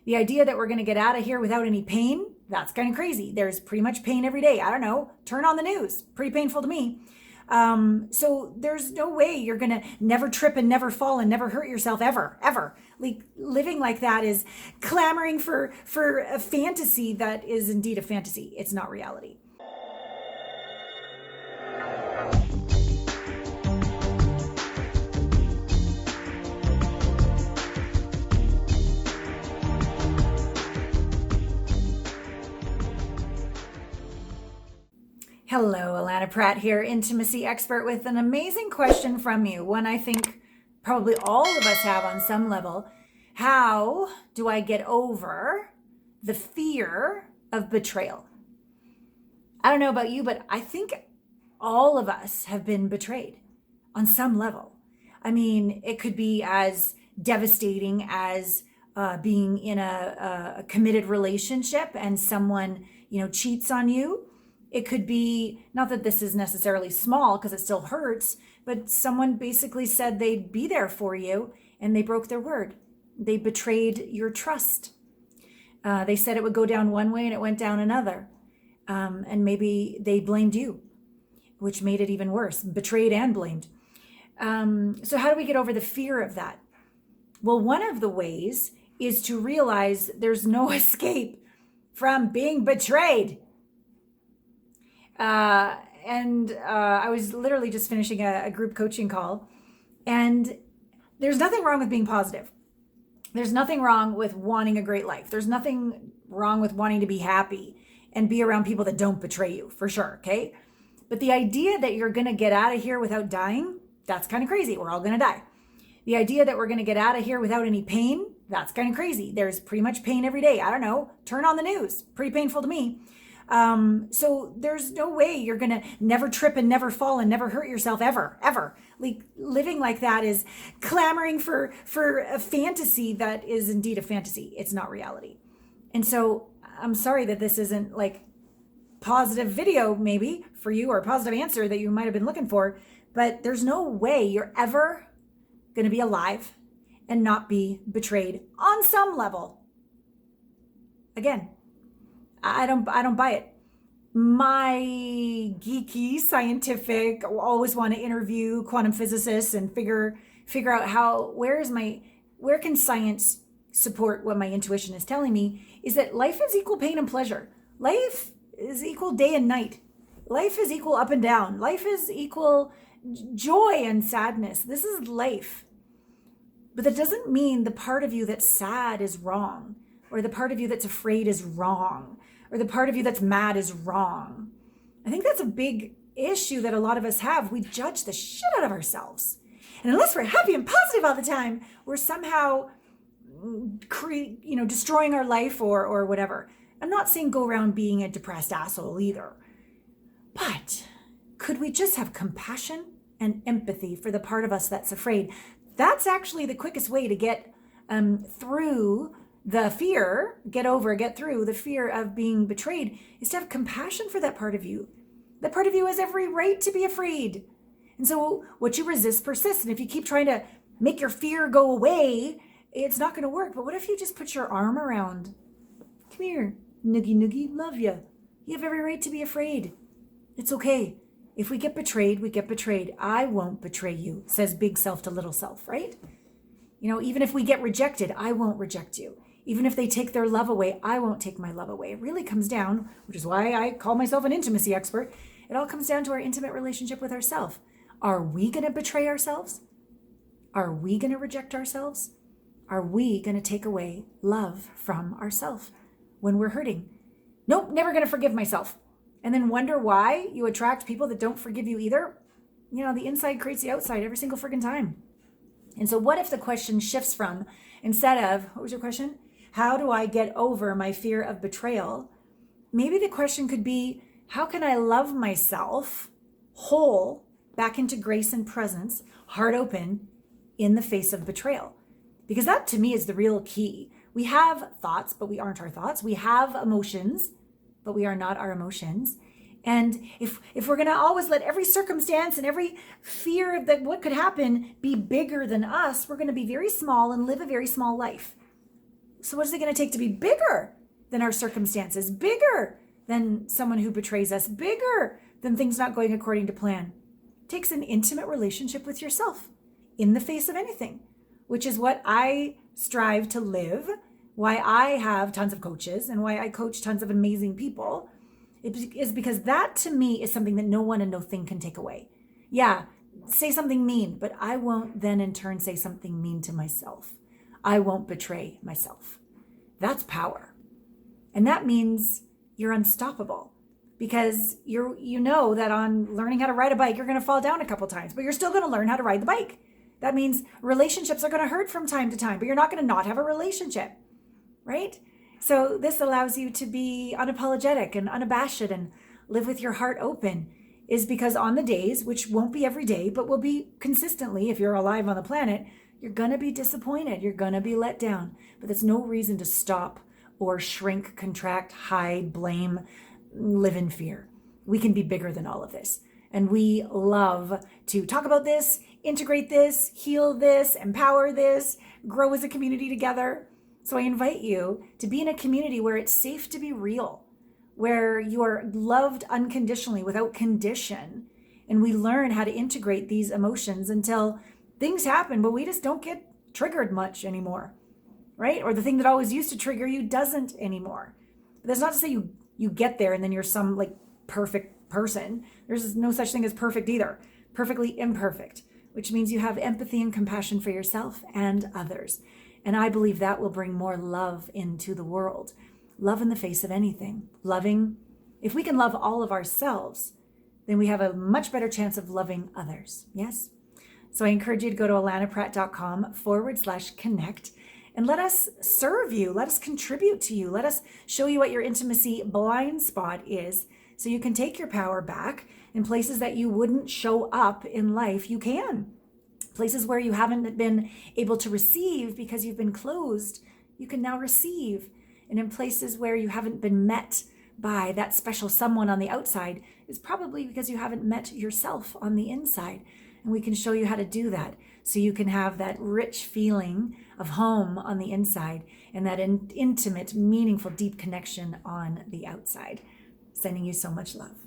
The idea that we're going to get out of here without any pain, that's kind of crazy. There's pretty much pain every day. I don't know. Turn on the news. Pretty painful to me. So there's no way you're going to never trip and never fall and never hurt yourself ever. Like living like that is clamoring for a fantasy that is indeed a fantasy. It's not reality. Hello, Allana Pratt here, intimacy expert, with an amazing question from you. One I think probably all of us have on some level. How do I get over the fear of betrayal? I don't know about you, but I think all of us have been betrayed on some level. I mean, it could be as devastating as being in a committed relationship and someone, cheats on you. It could be, not that this is necessarily small because it still hurts, but someone basically said they'd be there for you and they broke their word. They betrayed your trust. They said it would go down one way and it went down another. And maybe they blamed you, which made it even worse, betrayed and blamed. So how do we get over the fear of that? Well, one of the ways is to realize there's no escape from being betrayed. I was literally just finishing a group coaching call, and there's nothing wrong with being positive. There's nothing wrong with wanting a great life. There's nothing wrong with wanting to be happy and be around people that don't betray you, for sure, okay? But the idea that you're going to get out of here without dying, that's kind of crazy. We're all going to die. The idea that we're going to get out of here without any pain, that's kind of crazy. There's pretty much pain every day. I don't know. Turn on the news. Pretty painful to me. So there's no way you're going to never trip and never fall and never hurt yourself ever. Like living like that is clamoring for a fantasy that is indeed a fantasy. It's not reality. And so I'm sorry that this isn't like positive video maybe for you, or a positive answer that you might have been looking for, but there's no way you're ever going to be alive and not be betrayed on some level. Again, I don't buy it. My geeky, scientific, always want to interview quantum physicists and figure out where can science support what my intuition is telling me, is that life is equal pain and pleasure. Life is equal day and night. Life is equal up and down. Life is equal joy and sadness. This is life. But that doesn't mean the part of you that's sad is wrong, or the part of you that's afraid is wrong, or the part of you that's mad is wrong. I think that's a big issue that a lot of us have. We judge the shit out of ourselves. And unless we're happy and positive all the time, we're somehow destroying our life or whatever. I'm not saying go around being a depressed asshole either. But could we just have compassion and empathy for the part of us that's afraid? That's actually the quickest way to get through the fear, get through the fear of being betrayed, is to have compassion for that part of you. That part of you has every right to be afraid. And so what you resist persists. And if you keep trying to make your fear go away, it's not going to work. But what if you just put your arm around, come here, noogie, love you. You have every right to be afraid. It's okay. If we get betrayed, we get betrayed. I won't betray you, says big self to little self, right? Even if we get rejected, I won't reject you. Even if they take their love away, I won't take my love away. It really comes down, which is why I call myself an intimacy expert. It all comes down to our intimate relationship with ourselves. Are we going to betray ourselves? Are we going to reject ourselves? Are we going to take away love from ourselves when we're hurting? Nope, never going to forgive myself. And then wonder why you attract people that don't forgive you either. The inside creates the outside every single friggin' time. And so what if the question shifts from, instead of, what was your question? How do I get over my fear of betrayal? Maybe the question could be, how can I love myself whole, back into grace and presence, heart open, in the face of betrayal? Because that to me is the real key. We have thoughts, but we aren't our thoughts. We have emotions, but we are not our emotions. And if we're going to always let every circumstance and every fear that what could happen be bigger than us, we're going to be very small and live a very small life. So what is it going to take to be bigger than our circumstances, bigger than someone who betrays us, bigger than things not going according to plan? It takes an intimate relationship with yourself in the face of anything, which is what I strive to live, why I have tons of coaches and why I coach tons of amazing people. It is because that to me is something that no one and no thing can take away. Yeah, say something mean, but I won't then in turn say something mean to myself. I won't betray myself. That's power. And that means you're unstoppable, because you know that on learning how to ride a bike, you're going to fall down a couple times, but you're still going to learn how to ride the bike. That means relationships are going to hurt from time to time, but you're not going to not have a relationship, right? So this allows you to be unapologetic and unabashed and live with your heart open, is because on the days, which won't be every day, but will be consistently if you're alive on the planet, you're going to be disappointed. You're going to be let down. But there's no reason to stop or shrink, contract, hide, blame, live in fear. We can be bigger than all of this. And we love to talk about this, integrate this, heal this, empower this, grow as a community together. So I invite you to be in a community where it's safe to be real, where you are loved unconditionally without condition. And we learn how to integrate these emotions until things happen, but we just don't get triggered much anymore, right? Or the thing that always used to trigger you doesn't anymore. But that's not to say you get there and then you're some like perfect person. There's no such thing as perfect either. Perfectly imperfect, which means you have empathy and compassion for yourself and others. And I believe that will bring more love into the world. Love in the face of anything. Loving, if we can love all of ourselves, then we have a much better chance of loving others. Yes? So I encourage you to go to allanapratt.com/connect and let us serve you. Let us contribute to you. Let us show you what your intimacy blind spot is, so you can take your power back in places that you wouldn't show up in life. You can. Places where you haven't been able to receive because you've been closed, you can now receive. And in places where you haven't been met by that special someone on the outside, is probably because you haven't met yourself on the inside. And we can show you how to do that, so you can have that rich feeling of home on the inside and that intimate, meaningful, deep connection on the outside. Sending you so much love.